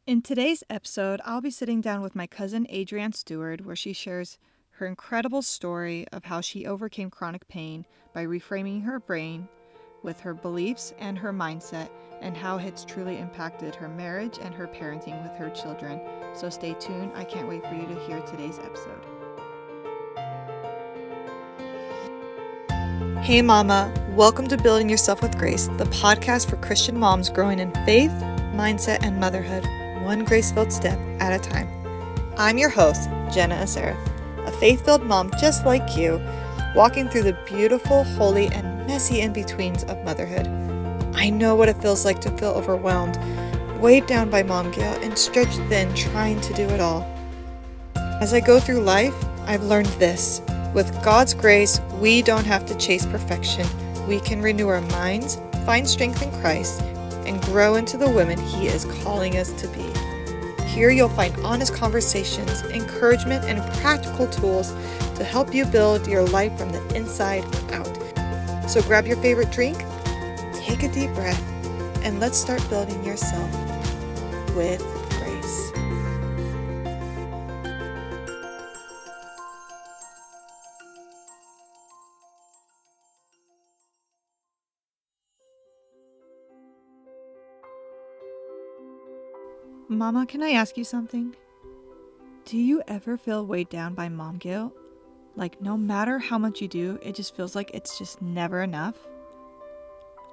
In today's episode, I'll be sitting down with my cousin Adrianne Steward, where she shares her incredible story of how she overcame chronic pain by reframing her brain with her beliefs and her mindset, and how it's truly impacted her marriage and her parenting with her children. So stay tuned. I can't wait for you to hear today's episode. Hey, Mama. Welcome to Building Yourself with Grace, the podcast for Christian moms growing in faith, mindset, and motherhood, one grace-filled step at a time. I'm your host, Jenna Acera, a faith-filled mom just like you, walking through the beautiful, holy, and messy in-betweens of motherhood. I know what it feels like to feel overwhelmed, weighed down by mom guilt, and stretched thin trying to do it all. As I go through life, I've learned this. With God's grace, we don't have to chase perfection. We can renew our minds, find strength in Christ, and grow into the women He is calling us to be. Here you'll find honest conversations, encouragement, and practical tools to help you build your life from the inside out. So grab your favorite drink, take a deep breath, and let's start building yourself with grace. Mama, can I ask you something? Do you ever feel weighed down by mom guilt? Like no matter how much you do, it just feels like it's just never enough?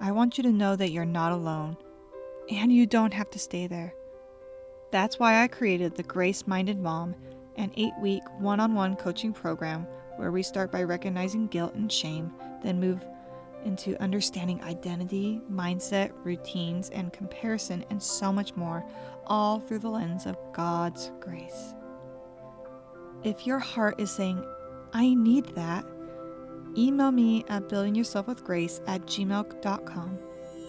I want you to know that you're not alone, and you don't have to stay there. That's why I created the Grace Minded Mom, an 8-week one-on-one coaching program where we start by recognizing guilt and shame, then move into understanding identity, mindset, routines, and comparison, and so much more, all through the lens of God's grace. If your heart is saying, I need that, email me at buildingyourselfwithgrace@gmail.com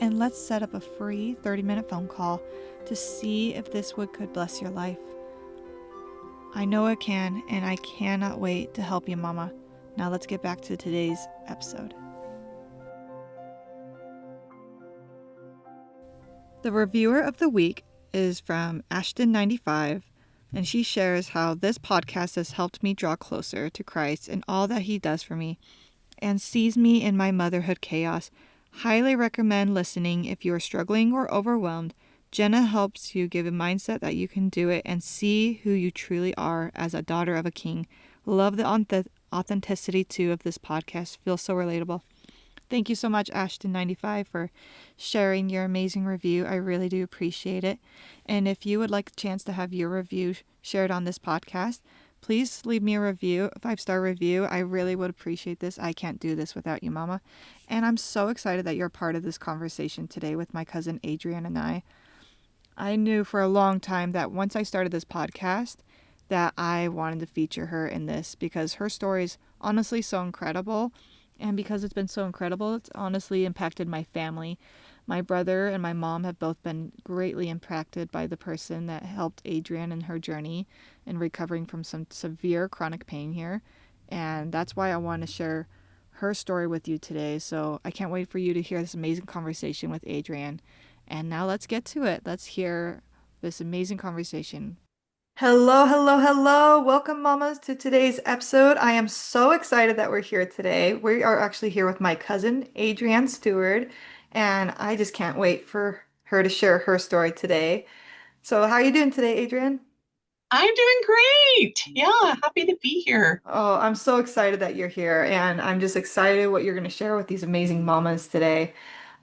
and let's set up a free 30-minute phone call to see if this could bless your life. I know it can, and I cannot wait to help you, Mama. Now let's get back to today's episode. The reviewer of the week is from Ashton95, and she shares how this podcast has helped me draw closer to Christ and all that He does for me, and sees me in my motherhood chaos. Highly recommend listening if you are struggling or overwhelmed. Jenna helps you give a mindset that you can do it and see who you truly are as a daughter of a king. Love the authenticity too of this podcast. Feels so relatable. Thank you so much, Ashton95, for sharing your amazing review. I really do appreciate it. And if you would like a chance to have your review shared on this podcast, please leave me a review, a 5-star review. I really would appreciate this. I can't do this without you, Mama. And I'm so excited that you're part of this conversation today with my cousin Adrianne and I. I knew for a long time that once I started this podcast, that I wanted to feature her in this because her story is honestly so incredible. And because it's been so incredible, it's honestly impacted my family. My brother and my mom have both been greatly impacted by the person that helped Adrianne in her journey in recovering from some severe chronic pain here. And that's why I want to share her story with you today. So I can't wait for you to hear this amazing conversation with Adrianne. And now let's get to it. Let's hear this amazing conversation. Hello, hello, hello. Welcome, mamas, to today's episode. I am so excited that we're here today. We are actually here with my cousin, Adrianne Steward, and I just can't wait for her to share her story today. So, how are you doing today, Adrianne? I'm doing great. Yeah, happy to be here. Oh, I'm so excited that you're here, and I'm just excited what you're going to share with these amazing mamas today.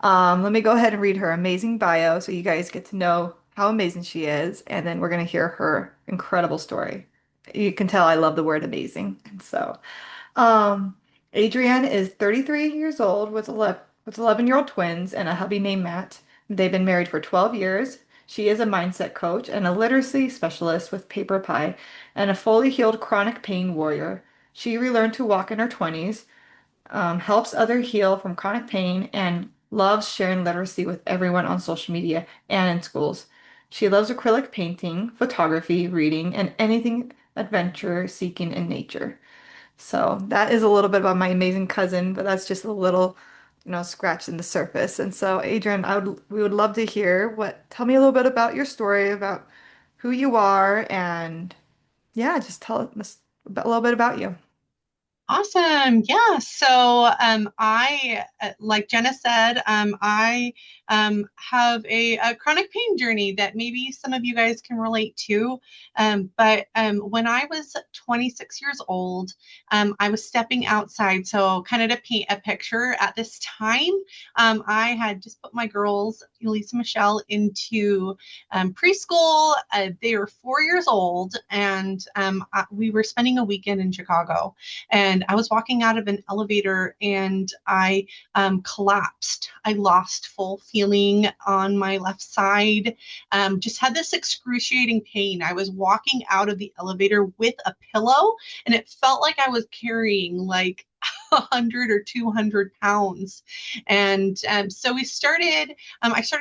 Let me go ahead and read her amazing bio so you guys get to know how amazing she is, and then we're going to hear her incredible story. You can tell I love the word amazing. And so, um, Adrienne is 33 years old with 11-year-old twins and a hubby named Matt. They've been married for 12 years. She is a mindset coach and a literacy specialist with Paper Pie and a fully healed chronic pain warrior. She relearned to walk in her 20s, helps others heal from chronic pain, and loves sharing literacy with everyone on social media and in schools. She loves acrylic painting, photography, reading, and anything adventure seeking in nature. So that is a little bit about my amazing cousin, but that's just a little, scratch in the surface. And so, Adrian, we would love to hear tell me a little bit about your story, about who you are and yeah, just tell us a little bit about you. Awesome. Yeah. So like Jenna said, I have a chronic pain journey that maybe some of you guys can relate to. But when I was 26 years old, I was stepping outside. So, kind of to paint a picture, at this time, I had just put my girls, Elise and Michelle, into preschool. They were 4 years old, and we were spending a weekend in Chicago. And I was walking out of an elevator and I collapsed. I lost full feeling on my left side, just had this excruciating pain. I was walking out of the elevator with a pillow, and it felt like I was carrying like 100 or 200 pounds. And so I started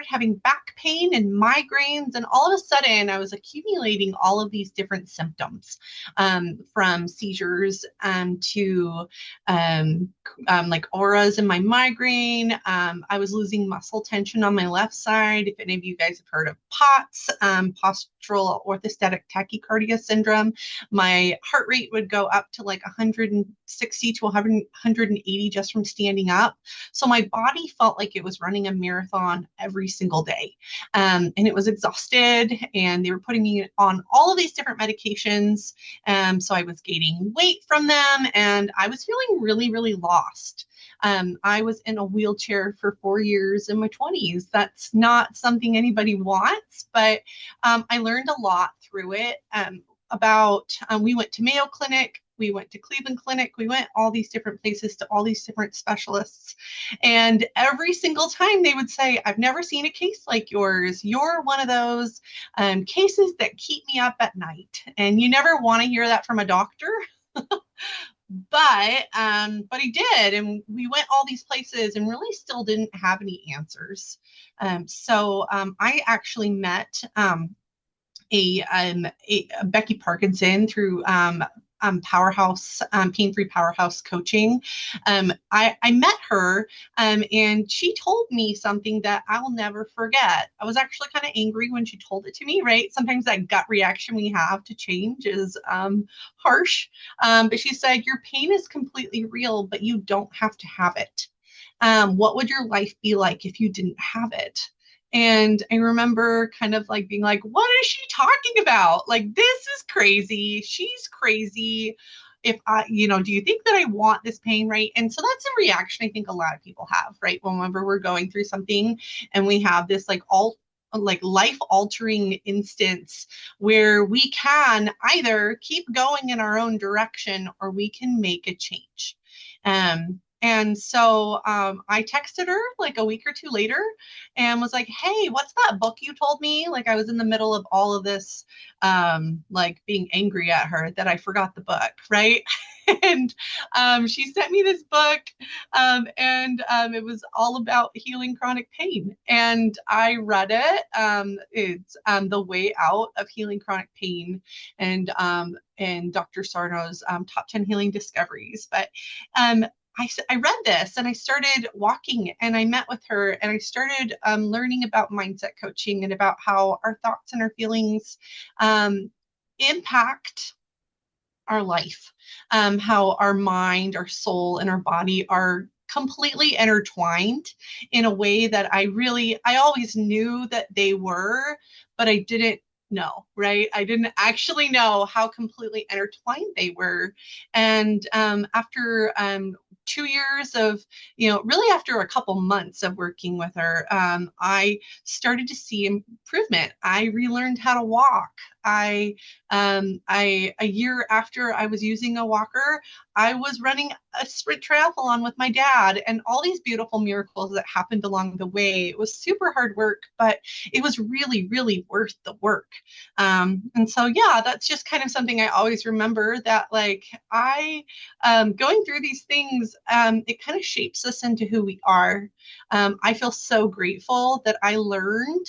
having back pain and migraines, and all of a sudden I was accumulating all of these different symptoms, from seizures to um, like auras in my migraine. I was losing muscle tension on my left side. If any of you guys have heard of POTS, postural orthostatic tachycardia syndrome, my heart rate would go up to like 160 to 180 just from standing up. So my body felt like it was running a marathon every single day. And it was exhausted, and they were putting me on all of these different medications. So I was gaining weight from them, and I was feeling really, really lost. I was in a wheelchair for 4 years in my 20s. That's not something anybody wants, but I learned a lot through it. We went to Mayo Clinic, we went to Cleveland Clinic, we went all these different places to all these different specialists. And every single time they would say, I've never seen a case like yours. You're one of those cases that keep me up at night. And you never want to hear that from a doctor. But he did, and we went all these places and really still didn't have any answers. So I actually met a Becky Parkinson through Powerhouse, Pain-Free Powerhouse Coaching. I met her, and she told me something that I'll never forget. I was actually kind of angry when she told it to me, right? Sometimes that gut reaction we have to change is harsh. But she said, your pain is completely real, but you don't have to have it. What would your life be like if you didn't have it? And I remember kind of like being like, what is she talking about? Like, this is crazy. She's crazy. If I, do you think that I want this pain, right? And so that's a reaction I think a lot of people have, right? Whenever we're going through something and we have this like life altering instance where we can either keep going in our own direction or we can make a change. And so I texted her like a week or two later and was like, hey, what's that book you told me? Like, I was in the middle of all of this, like being angry at her that I forgot the book, right? And she sent me this book, and it was all about healing chronic pain. And I read it. It's The Way Out of Healing Chronic Pain, and Dr. Sarno's Top 10 Healing Discoveries. But I read this and I started walking, and I met with her, and I started learning about mindset coaching and about how our thoughts and our feelings impact our life, how our mind, our soul, and our body are completely intertwined in a way that I always knew that they were, but I didn't know, right? I didn't actually know how completely intertwined they were. And after 2 years of, really after a couple months of working with her, I started to see improvement. I relearned how to walk. A year after I was using a walker, I was running a sprint triathlon with my dad, and all these beautiful miracles that happened along the way. It was super hard work, but it was really, really worth the work. And so, yeah, that's just kind of something I always remember, that like going through these things, it kind of shapes us into who we are. I feel so grateful that I learned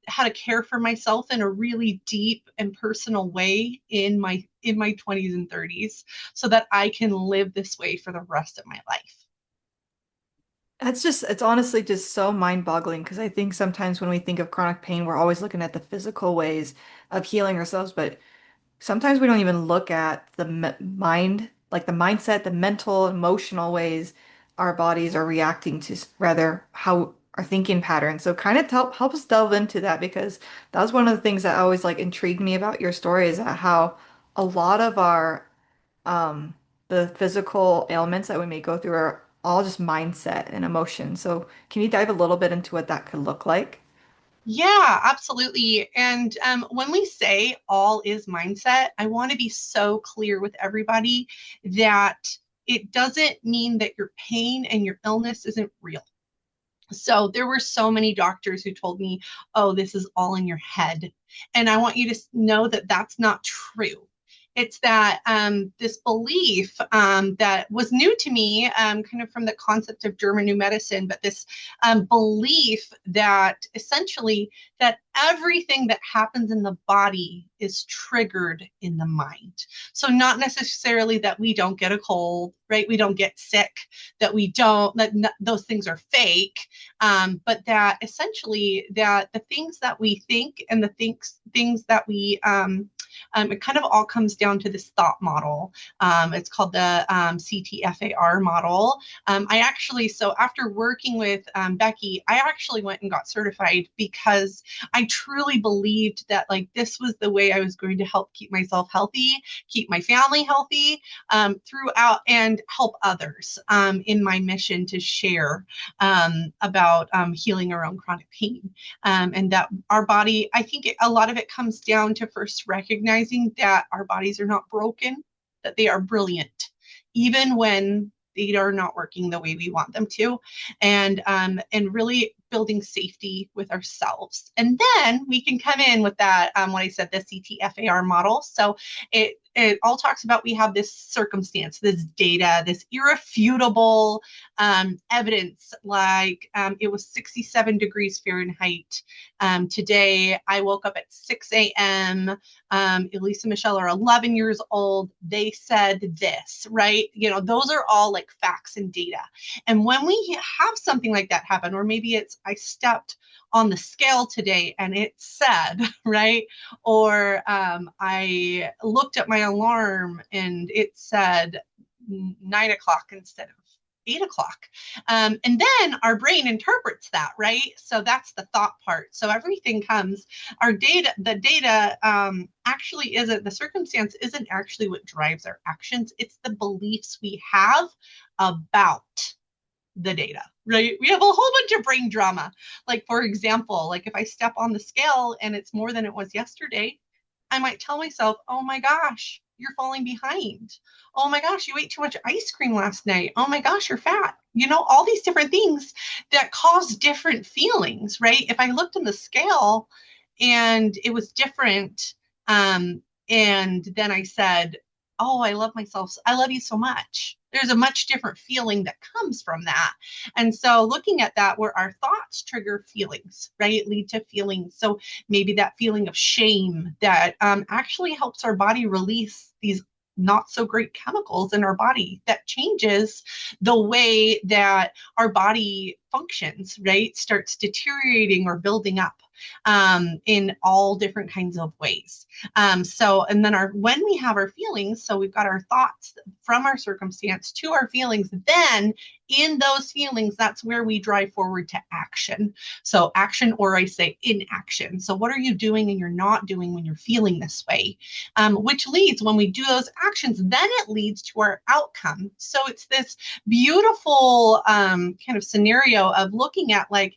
how to care for myself in a really deep and personal way in my 20s and 30s, so that I can live this way for the rest of my life. It's honestly just so mind-boggling because I think sometimes when we think of chronic pain, we're always looking at the physical ways of healing ourselves, but sometimes we don't even look at the mind, like the mindset, the mental, emotional ways our bodies are reacting to, rather how our thinking patterns. So kind of help us delve into that because that was one of the things that always like intrigued me about your story is that how a lot of our um the physical ailments that we may go through are all just mindset and emotion. So can you dive a little bit into what that could look like? Yeah, absolutely. And when we say all is mindset, I want to be so clear with everybody that it doesn't mean that your pain and your illness isn't real. So there were so many doctors who told me, oh, this is all in your head. And I want you to know that that's not true. It's that this belief that was new to me, kind of from the concept of German New Medicine, but this belief that essentially that everything that happens in the body is triggered in the mind. So not necessarily that we don't get a cold, right? We don't get sick, that we don't, that those things are fake, but that essentially that the things that we think and the things that we it kind of all comes down to this thought model. It's called the CTFAR model. I actually, so after working with Becky, I actually went and got certified because I truly believed that like this was the way I was going to help keep myself healthy, keep my family healthy throughout, and help others in my mission to share about healing our own chronic pain. And that our body, I think a lot of it comes down to first recognizing that our bodies are not broken, that they are brilliant, even when they are not working the way we want them to, and really building safety with ourselves. And then we can come in with that, what I said, the CTFAR model. So it all talks about we have this circumstance, this data, this irrefutable evidence, like it was 67 degrees Fahrenheit. Today, I woke up at 6 a.m. Elisa and Michelle are 11 years old. They said this, right? You know, those are all like facts and data. And when we have something like that happen, or maybe it's I stepped on the scale today and it said, right? Or I looked at my alarm and it said 9 o'clock instead of 8 o'clock. And then our brain interprets that, right? So that's the thought part. So everything comes, the data actually isn't, the circumstance isn't actually what drives our actions. It's the beliefs we have about the data, right? We have a whole bunch of brain drama. Like, for example, like if I step on the scale and it's more than it was yesterday, I might tell myself, oh my gosh, you're falling behind. Oh my gosh, you ate too much ice cream last night. Oh my gosh, you're fat. You know, all these different things that cause different feelings, right? If I looked in the scale and it was different, and then I said, oh, I love myself. I love you so much. There's a much different feeling that comes from that. And so looking at that, where our thoughts trigger feelings, right? Lead to feelings. So maybe that feeling of shame that actually helps our body release these not so great chemicals in our body that changes the way that our body functions, right? Starts deteriorating or building up in all different kinds of ways. So, and then when we have our feelings, so we've got our thoughts from our circumstance to our feelings, then in those feelings, that's where we drive forward to action. So action, or I say inaction. So what are you doing and you're not doing when you're feeling this way? Which leads, when we do those actions, then it leads to our outcome. So it's this beautiful kind of scenario of looking at like,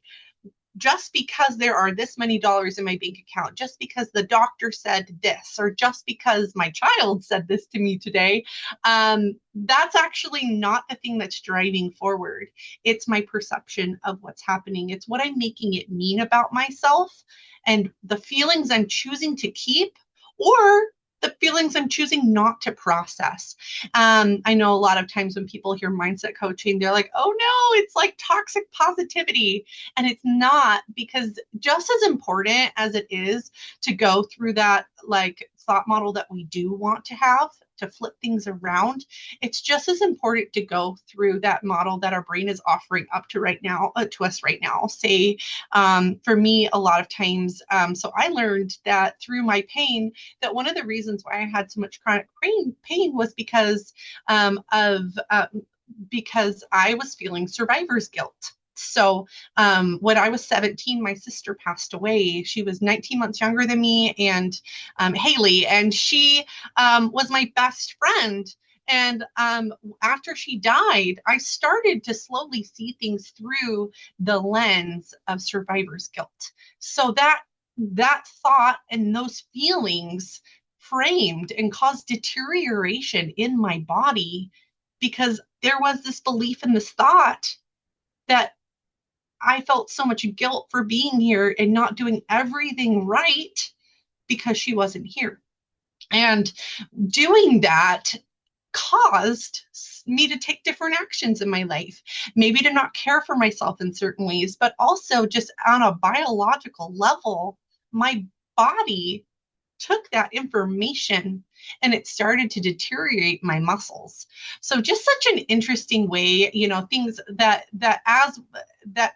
just because there are this many dollars in my bank account, just because the doctor said this, or just because my child said this to me today, that's actually not the thing that's driving forward. It's my perception of what's happening. It's what I'm making it mean about myself and the feelings I'm choosing to keep, or the feelings I'm choosing not to process. I know a lot of times when people hear mindset coaching, they're like, oh no, it's like toxic positivity. And it's not, because just as important as it is to go through that like thought model that we do want to have, to flip things around, it's just as important to go through that model that our brain is offering up to right now, to us right now. Say, for me, a lot of times, so I learned that through my pain, that one of the reasons why I had so much chronic pain was of because I was feeling survivor's guilt. So when I was 17, my sister passed away. She was 19 months younger than me, and Haley, and she was my best friend. And after she died, I started to slowly see things through the lens of survivor's guilt. So that thought and those feelings framed and caused deterioration in my body because there was this belief and this thought that I felt so much guilt for being here and not doing everything right because she wasn't here. And doing that caused me to take different actions in my life, maybe to not care for myself in certain ways, but also just on a biological level, my body took that information and it started to deteriorate my muscles. So just such an interesting way, things that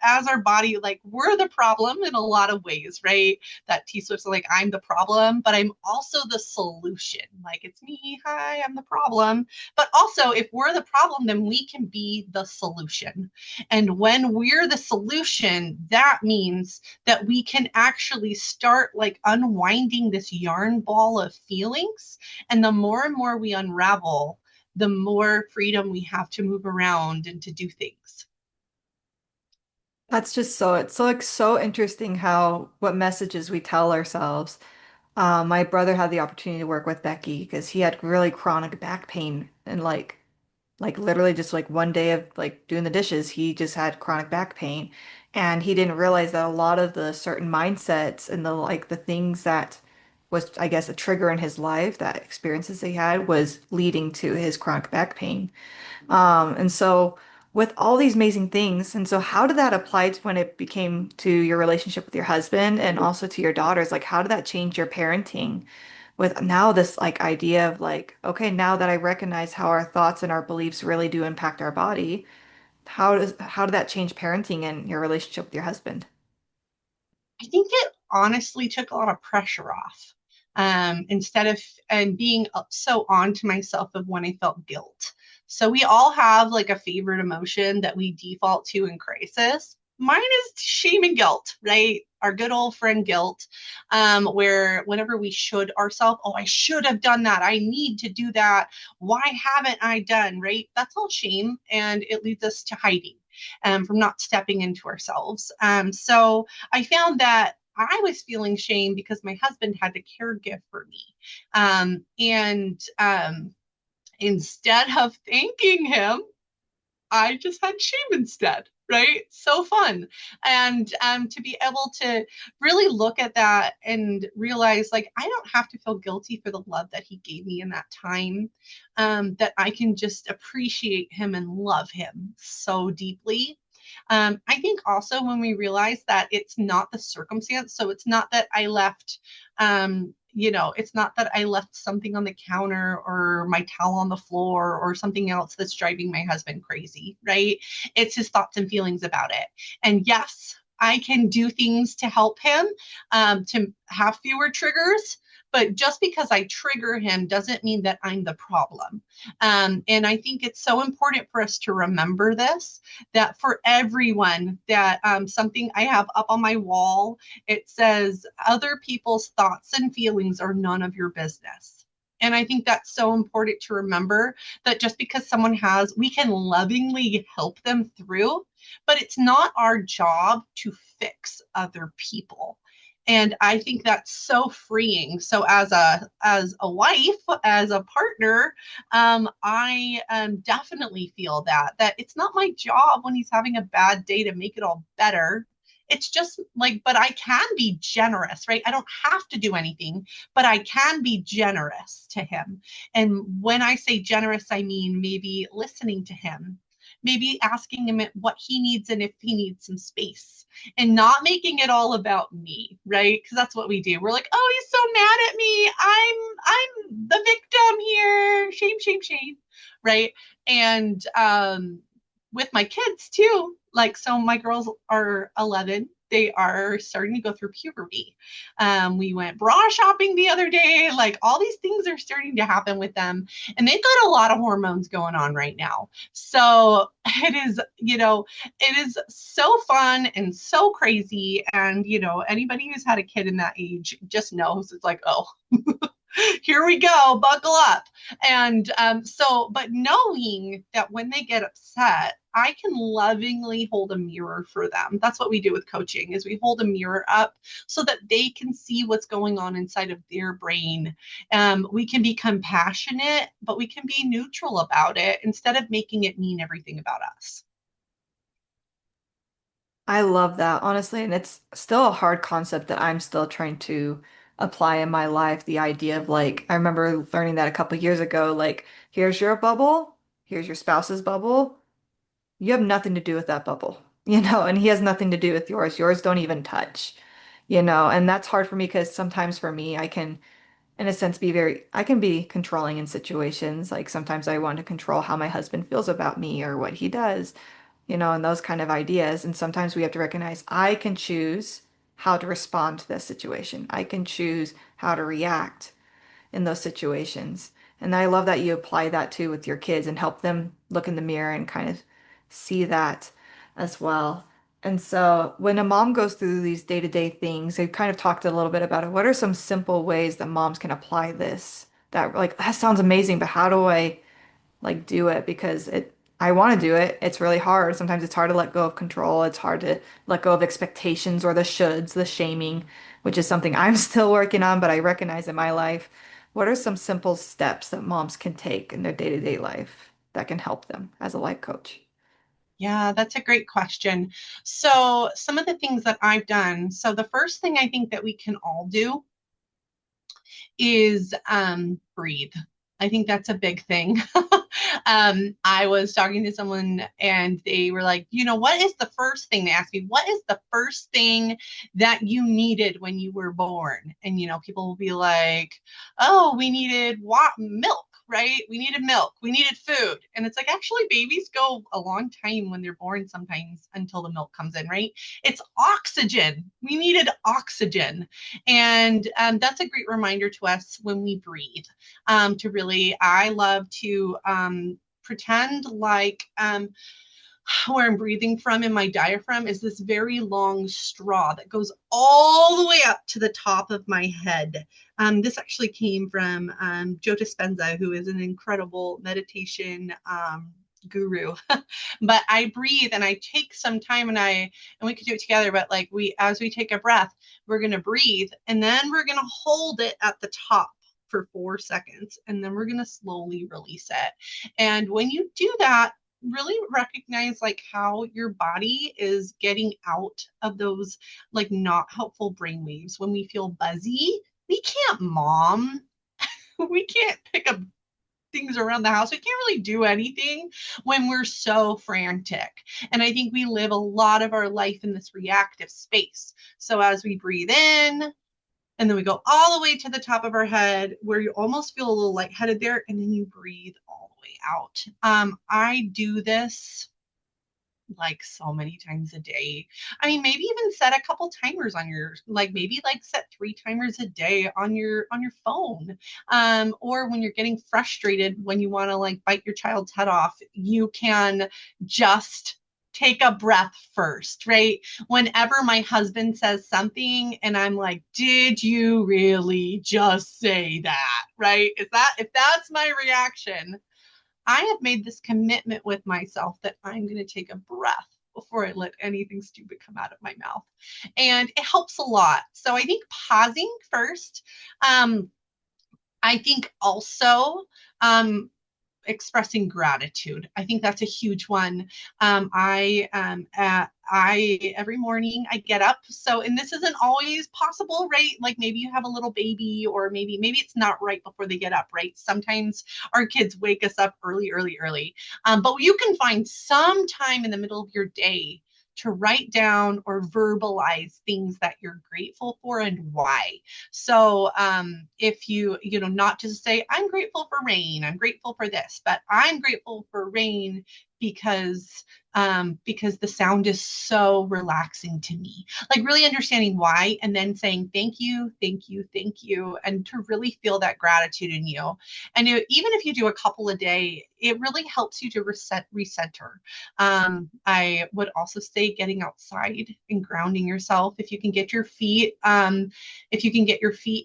as our body, like, we're the problem in a lot of ways, right? That T Swift's like, I'm the problem, but I'm also the solution. Like, it's me, hi, I'm the problem. But also, if we're the problem, then we can be the solution. And when we're the solution, that means that we can actually start like unwinding this yarn ball of feelings. And the more and more we unravel, the more freedom we have to move around and to do things. That's just it's so like so interesting how what messages we tell ourselves. My brother had the opportunity to work with Becky because he had really chronic back pain and like literally just like one day of like doing the dishes, he just had chronic back pain. And he didn't realize that a lot of the certain mindsets and the things that was, I guess, a trigger in his life, that experiences he had was leading to his chronic back pain. And so with all these amazing things, and so how did that apply to when it became to your relationship with your husband and also to your daughters? Like, how did that change your parenting with now this like idea of like, okay, now that I recognize how our thoughts and our beliefs really do impact our body, how did that change parenting and your relationship with your husband? I think it honestly took a lot of pressure off. Instead of and being so on to myself of when I felt guilt. So we all have like a favorite emotion that we default to in crisis. Mine is shame and guilt, right? Our good old friend guilt, where whenever we should ourselves, oh, I should have done that. I need to do that. Why haven't I done, right? That's all shame, and it leads us to hiding from not stepping into ourselves. So I found that I was feeling shame because my husband had to caregive for me. And instead of thanking him, I just had shame instead, right? So fun. And to be able to really look at that and realize, like, I don't have to feel guilty for the love that he gave me in that time, that I can just appreciate him and love him so deeply. I think also when we realize that it's not the circumstance, so it's not that I left, it's not that I left something on the counter or my towel on the floor or something else that's driving my husband crazy, right? It's his thoughts and feelings about it. And yes, I can do things to help him, to have fewer triggers. But just because I trigger him doesn't mean that I'm the problem. And I think it's so important for us to remember this, that for everyone, that something I have up on my wall, it says, other people's thoughts and feelings are none of your business. And I think that's so important to remember, that just because someone has, we can lovingly help them through, but it's not our job to fix other people. And I think that's so freeing. So as a wife, as a partner, I definitely feel that it's not my job when he's having a bad day to make it all better. It's just like, but I can be generous, right? I don't have to do anything, but I can be generous to him. And when I say generous, I mean maybe listening to him, maybe asking him what he needs and if he needs some space, and not making it all about me, right? Because that's what we do. We're like, oh, he's so mad at me. I'm the victim here. Shame, shame, shame, right? And with my kids too, like, so my girls are 11. They are starting to go through puberty. We went bra shopping the other day. Like, all these things are starting to happen with them, and they've got a lot of hormones going on right now. So it is, it is so fun and so crazy. And, anybody who's had a kid in that age just knows it's like, oh, here we go, buckle up. And but knowing that when they get upset, I can lovingly hold a mirror for them. That's what we do with coaching, is we hold a mirror up so that they can see what's going on inside of their brain. We can be compassionate, but we can be neutral about it instead of making it mean everything about us. I love that, honestly, and it's still a hard concept that I'm still trying to apply in my life. The idea of like, I remember learning that a couple years ago, like, here's your bubble, here's your spouse's bubble. You have nothing to do with that bubble, and he has nothing to do with yours. Yours don't even touch, and that's hard for me because sometimes for me, I can, in a sense, I can be controlling in situations. Like sometimes I want to control how my husband feels about me or what he does, and those kind of ideas. And sometimes we have to recognize I can choose how to respond to this situation. I can choose how to react in those situations. And I love that you apply that too with your kids and help them look in the mirror and kind of see that as well. And so when a mom goes through these day-to-day things, they've kind of talked a little bit about it. What are some simple ways that moms can apply this? That like that sounds amazing, but how do I like do it? Because I want to do it. It's really hard. Sometimes it's hard to let go of control. It's hard to let go of expectations or the shoulds, the shaming, which is something I'm still working on, but I recognize in my life. What are some simple steps that moms can take in their day-to-day life that can help them as a life coach? Yeah, that's a great question. So, some of the things that I've done. So, the first thing I think that we can all do is breathe. I think that's a big thing. I was talking to someone and they were like, what is the first thing? They asked me, what is the first thing that you needed when you were born? And, people will be like, oh, we needed milk, right? We needed milk. We needed food. And it's like, actually, babies go a long time when they're born sometimes until the milk comes in, right? It's oxygen. We needed oxygen. And that's a great reminder to us when we breathe, to really, I love to pretend like where I'm breathing from in my diaphragm is this very long straw that goes all the way up to the top of my head. This actually came from Joe Dispenza, who is an incredible meditation guru. But I breathe and I take some time, and we could do it together, but like, as we take a breath, we're going to breathe and then we're going to hold it at the top for 4 seconds, and then we're going to slowly release it. And when you do that, really recognize like how your body is getting out of those like not helpful brain waves. When we feel buzzy, we can't mom. We can't pick up things around the house. We can't really do anything when we're so frantic. And I think we live a lot of our life in this reactive space. So as we breathe in, and then we go all the way to the top of our head where you almost feel a little lightheaded there, and then you breathe all the way out. I do this like so many times a day. I mean, maybe even set a couple timers on your, like, maybe like set 3 timers a day on your phone. Or when you're getting frustrated, when you want to like bite your child's head off, you can just take a breath first, right? Whenever my husband says something and I'm like, did you really just say that? Right? If that's my reaction, I have made this commitment with myself that I'm going to take a breath before I let anything stupid come out of my mouth. And it helps a lot. So I think pausing first. I think also, expressing gratitude. I think that's a huge one. I every morning I get up. So, and this isn't always possible, right? Like maybe you have a little baby, or maybe it's not right before they get up, right? Sometimes our kids wake us up early, early, early. But you can find some time in the middle of your day to write down or verbalize things that you're grateful for and why. So if not just say, I'm grateful for rain, I'm grateful for this, but I'm grateful for rain because the sound is so relaxing to me. Like really understanding why, and then saying thank you, thank you, thank you, and to really feel that gratitude in you. And even if you do a couple a day, it really helps you to recenter. I would also say getting outside and grounding yourself. If you can get your feet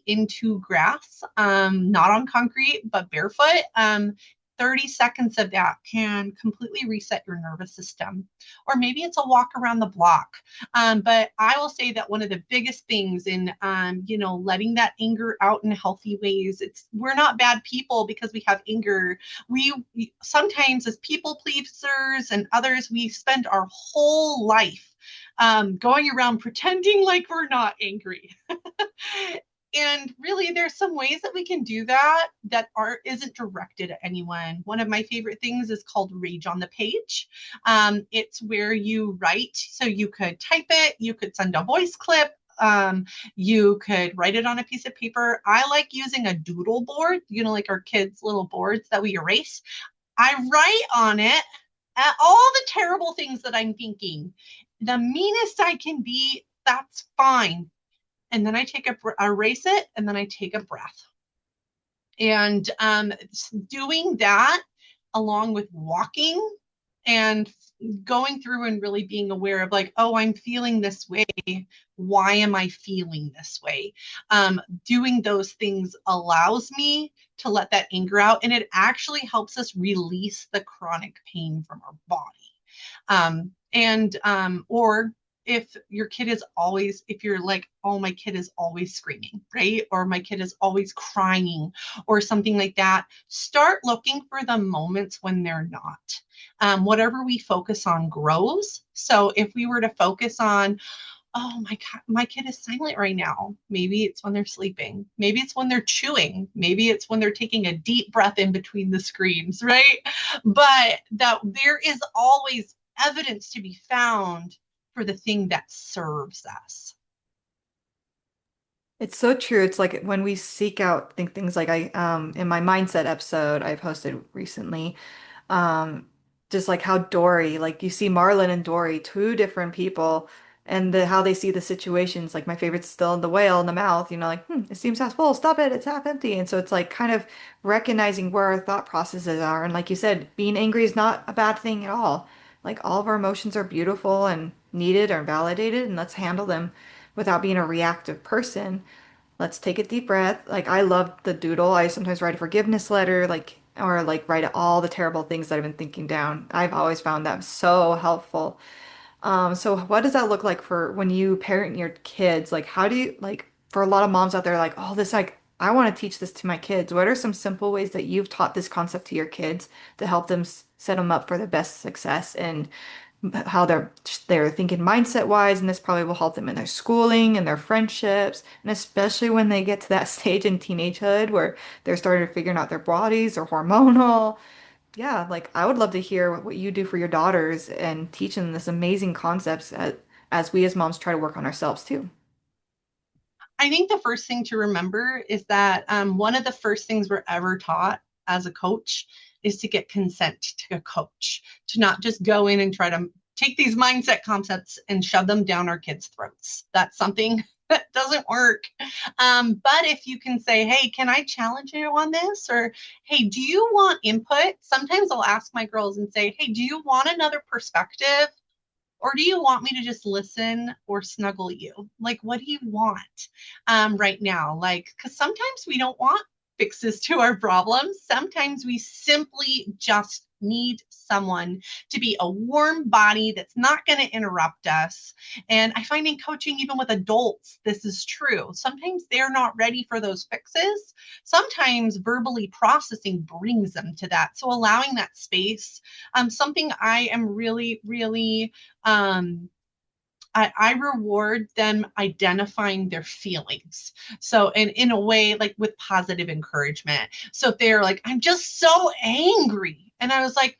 into grass, not on concrete, but barefoot, 30 seconds of that can completely reset your nervous system. Or maybe it's a walk around the block. But I will say that one of the biggest things in, letting that anger out in healthy ways, we're not bad people because we have anger. We sometimes, as people pleasers and others, we spend our whole life going around pretending like we're not angry. And really, there's some ways that we can do that isn't directed at anyone. One of my favorite things is called Rage on the Page. It's where you write, so you could type it, you could send a voice clip, you could write it on a piece of paper. I like using a doodle board, like our kids' little boards that we erase. I write on it all the terrible things that I'm thinking. The meanest I can be, that's fine. And then I erase it, and then I take a breath. And doing that along with walking and going through and really being aware of like, oh, I'm feeling this way. Why am I feeling this way? Doing those things allows me to let that anger out, and it actually helps us release the chronic pain from our body. Or if you're like, oh, my kid is always screaming, right? Or my kid is always crying or something like that, start looking for the moments when they're not. Whatever we focus on grows. So if we were to focus on, oh my God, my kid is silent right now. Maybe it's when they're sleeping. Maybe it's when they're chewing. Maybe it's when they're taking a deep breath in between the screams, right? But that there is always evidence to be found for the thing that serves us. It's so true. It's like when we seek out think things like in my mindset episode I posted recently, um just like how Dory, like you see Marlin and Dory, two different people, and how they see the situations. Like my favorite's still the whale in the mouth, like, it seems half full, stop it, it's half empty. And so it's like kind of recognizing where our thought processes are. And like you said, being angry is not a bad thing at all. Like all of our emotions are beautiful and needed or validated, and let's handle them without being a reactive person. Let's take a deep breath. Like I love the doodle. I sometimes write a forgiveness letter, like or like write all the terrible things that I've been thinking down. I've always found that so helpful. So what does that look like for when you parent your kids? Like how do you like for a lot of moms out there like, oh, this like I want to teach this to my kids. What are some simple ways that you've taught this concept to your kids to help them set them up for the best success and how they're thinking mindset wise, and this probably will help them in their schooling and their friendships, and especially when they get to that stage in teenagehood where they're starting to figuring out their bodies or hormonal. Yeah, like I would love to hear what you do for your daughters and teach them this amazing concepts as we as moms try to work on ourselves too. I think the first thing to remember is that one of the first things we're ever taught as a coach is to get consent to a coach, to not just go in and try to take these mindset concepts and shove them down our kids' throats. That's something that doesn't work. But if you can say, hey, can I challenge you on this? Or, hey, do you want input? Sometimes I'll ask my girls and say, hey, do you want another perspective? Or do you want me to just listen or snuggle you? Like, what do you want right now? Like, because sometimes we don't want fixes to our problems. Sometimes we simply just need someone to be a warm body that's not going to interrupt us. And I find in coaching, even with adults, this is true. Sometimes they're not ready for those fixes. Sometimes verbally processing brings them to that. So allowing that space, something I am really, really I reward them identifying their feelings. So, in a way, like with positive encouragement. So, if they're like, I'm just so angry. And I was like,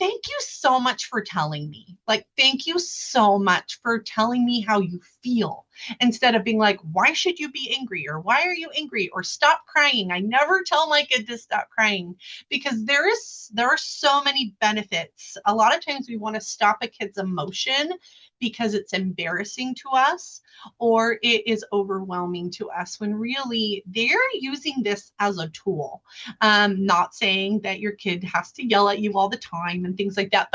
thank you so much for telling me. Like, thank you so much for telling me how you feel instead of being like, why should you be angry? Or why are you angry? Or stop crying. I never tell my kid to stop crying because there are so many benefits. A lot of times we want to stop a kid's emotion because it's embarrassing to us or it is overwhelming to us when really they're using this as a tool. Not saying that your kid has to yell at you all the time and things like that,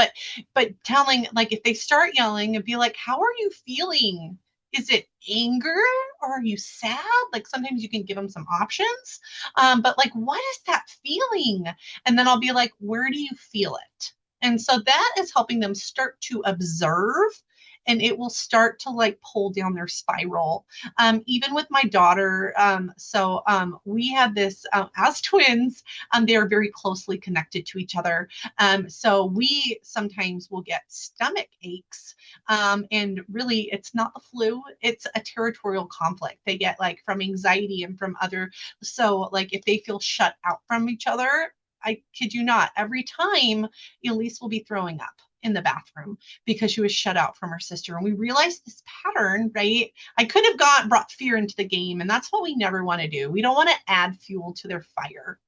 but telling, like, if they start yelling and be like, how are you feeling? Is it anger or are you sad? Like sometimes you can give them some options, but like, what is that feeling? And then I'll be like, where do you feel it? And so that is helping them start to observe, and it will start to like pull down their spiral. Even with my daughter, we had this as twins. They are very closely connected to each other. So we sometimes will get stomach aches, and really it's not the flu; it's a territorial conflict. They get like from anxiety and from other. So like if they feel shut out from each other, I kid you not, every time Elise will be throwing up in the bathroom because she was shut out from her sister. And we realized this pattern, right? I could have brought fear into the game, and that's what we never want to do. We don't want to add fuel to their fire.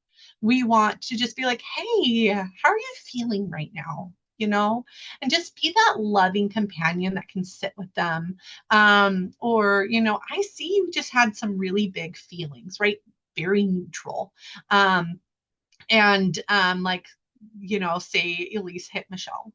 We want to just be like, hey, how are you feeling right now? You know, and just be that loving companion that can sit with them. Or, I see you just had some really big feelings, right? Very neutral. Like, say Elise hit Michelle,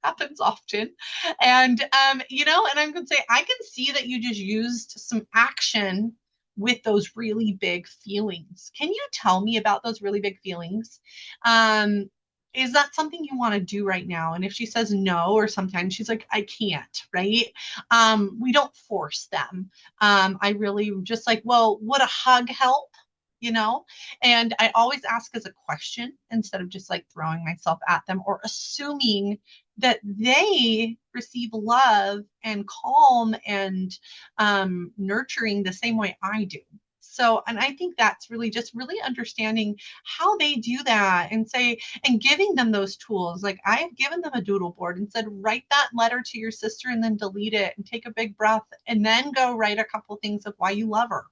happens often. And I'm going to say, I can see that you just used some action with those really big feelings. Can you tell me about those really big feelings? Um, is that something you want to do right now? And if she says no, or sometimes she's like, I can't, right? We don't force them. I really just like, well, would a hug help? you know? And I always ask as a question instead of just like throwing myself at them or assuming that they receive love and calm and nurturing the same way I do. So, and I think that's really just really understanding how they do that and say, and giving them those tools. Like I've given them a doodle board and said, write that letter to your sister and then delete it and take a big breath and then go write a couple things of why you love her,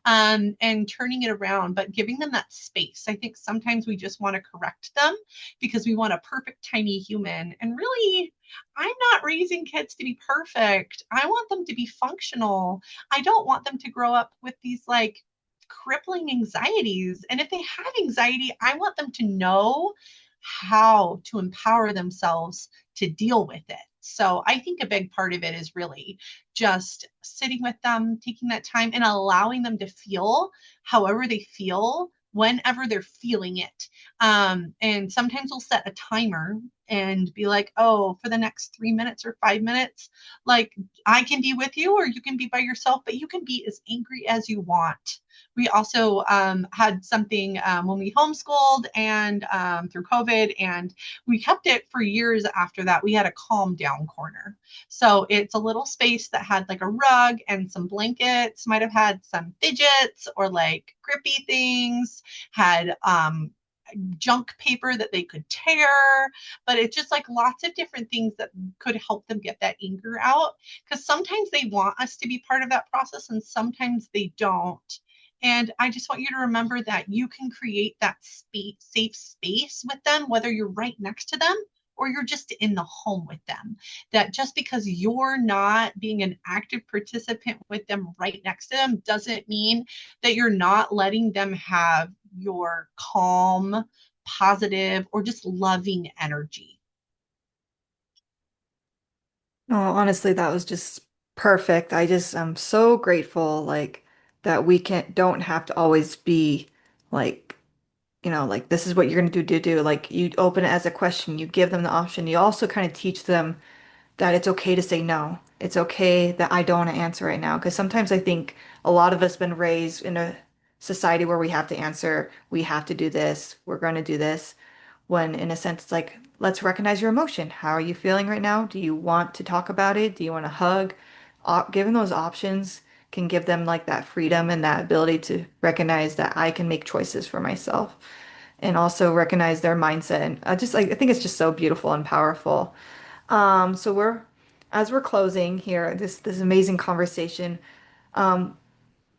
and turning it around, but giving them that space. I think sometimes we just want to correct them because we want a perfect, tiny human. And really, I'm not raising kids to be perfect. I want them to be functional. I don't want them to grow up with these like crippling anxieties. And if they have anxiety, I want them to know how to empower themselves to deal with it. So I think a big part of it is really just sitting with them, taking that time and allowing them to feel however they feel whenever they're feeling it. And sometimes we'll set a timer and be like, oh, for the next 3 minutes or 5 minutes, like I can be with you or you can be by yourself, but you can be as angry as you want. We also had something when we homeschooled and through COVID, and we kept it for years after that. We had a calm down corner. So it's a little space that had like a rug and some blankets, might have had some fidgets or like grippy things, had junk paper that they could tear, but it's just like lots of different things that could help them get that anger out. Because sometimes they want us to be part of that process and sometimes they don't. And I just want you to remember that you can create that safe space with them, whether you're right next to them or you're just in the home with them. That just because you're not being an active participant with them right next to them doesn't mean that you're not letting them have your calm, positive, or just loving energy. Oh, honestly, that was just perfect. I just am so grateful like that we don't have to always be like, like this is what you're going to do. Like you open it as a question, you give them the option. You also kind of teach them that it's okay to say no. It's okay that I don't want to answer right now. Because sometimes I think a lot of us been raised in a society where we have to answer, we have to do this, we're going to do this. When in a sense, it's like, let's recognize your emotion. How are you feeling right now? Do you want to talk about it? Do you want to hug? Given those options can give them like that freedom and that ability to recognize that I can make choices for myself and also recognize their mindset. And just like, I think it's just so beautiful and powerful. So as we're closing here, this amazing conversation, um,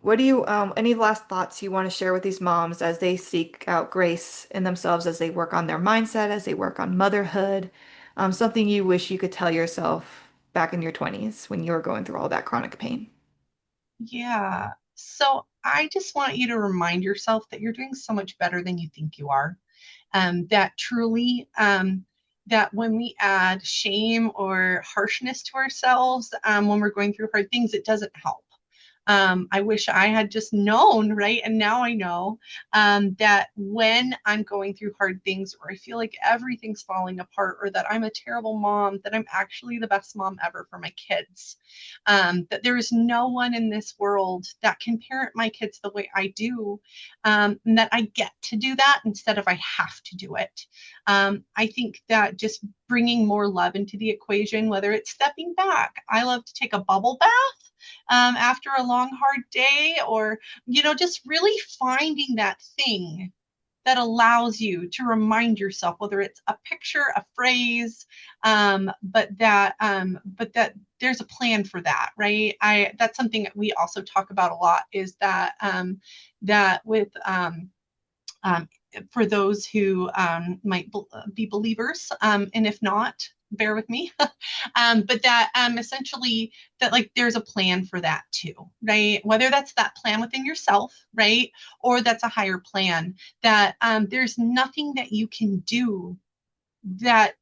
what do you any last thoughts you want to share with these moms as they seek out grace in themselves, as they work on their mindset, as they work on motherhood? Something you wish you could tell yourself back in your 20s when you were going through all that chronic pain. Yeah. So I just want you to remind yourself that you're doing so much better than you think you are. That truly, that when we add shame or harshness to ourselves, when we're going through hard things, it doesn't help. I wish I had just known, right? And now I know that when I'm going through hard things or I feel like everything's falling apart or that I'm a terrible mom, that I'm actually the best mom ever for my kids. That there is no one in this world that can parent my kids the way I do, and that I get to do that instead of I have to do it. I think that just bringing more love into the equation, whether it's stepping back, I love to take a bubble bath after a long, hard day, or, just really finding that thing that allows you to remind yourself, whether it's a picture, a phrase, but that there's a plan for that, right? That's something that we also talk about a lot is that that with um, for those who might be believers, and if not, bear with me. But that essentially that like there's a plan for that too, right? Whether that's that plan within yourself, right, or that's a higher plan. That there's nothing that you can do that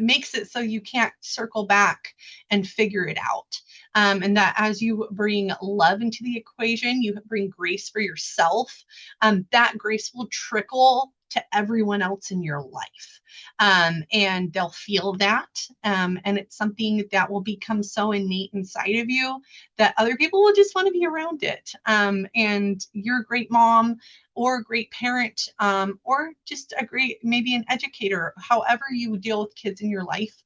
makes it so you can't circle back and figure it out. And that as you bring love into the equation, you bring grace for yourself, that grace will trickle to everyone else in your life. And they'll feel that. And it's something that will become so innate inside of you that other people will just want to be around it. And you're a great mom or a great parent, or just a great, maybe an educator, however you deal with kids in your life.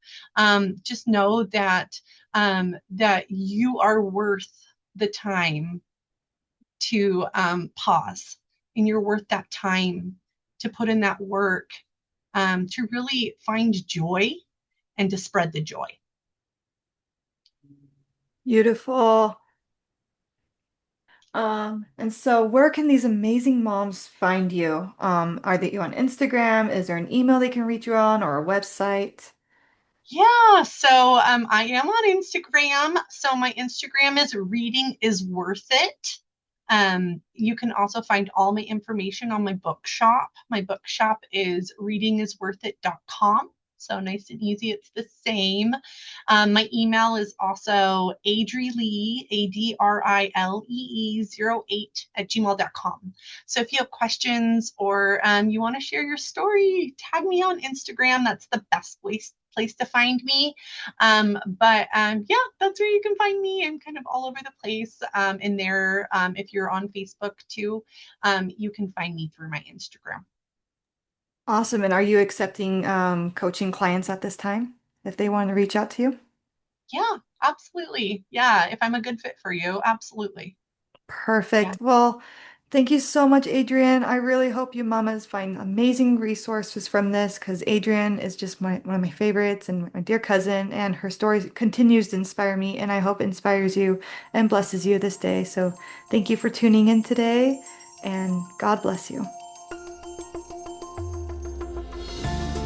Just know that that you are worth the time to pause, and you're worth that time to put in that work, to really find joy and to spread the joy. Beautiful. And so where can these amazing moms find you? Are they you on Instagram? Is there an email they can reach you on or a website? Yeah, so I am on Instagram. So my Instagram is Reading is Worth It. You can also find all my information on my bookshop. My bookshop is readingisworthit.com. So nice and easy. It's the same. My email is also adrilee, ADRILEE 08 @gmail.com. So if you have questions or you want to share your story, tag me on Instagram. That's the best place to find me. But yeah, that's where you can find me. I'm kind of all over the place in there. If you're on Facebook too, you can find me through my Instagram. Awesome. And are you accepting coaching clients at this time if they want to reach out to you? Yeah, absolutely. Yeah, if I'm a good fit for you, absolutely. Yeah. Perfect. Well, thank you so much, Adrienne. I really hope you mamas find amazing resources from this because Adrienne is just one of my favorites and my dear cousin, and her story continues to inspire me, and I hope it inspires you and blesses you this day. So thank you for tuning in today, and God bless you.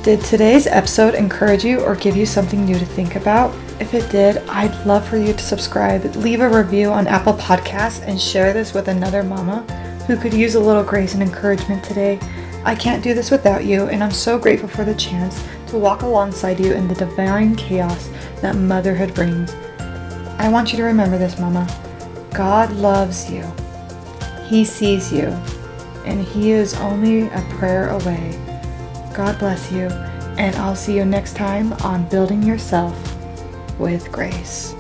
Did today's episode encourage you or give you something new to think about? If it did, I'd love for you to subscribe, leave a review on Apple Podcasts, and share this with another mama who could use a little grace and encouragement today. I can't do this without you, and I'm so grateful for the chance to walk alongside you in the divine chaos that motherhood brings. I want you to remember this, mama. God loves you. He sees you. and He is only a prayer away. God bless you, and I'll see you next time on Building Yourself with Grace.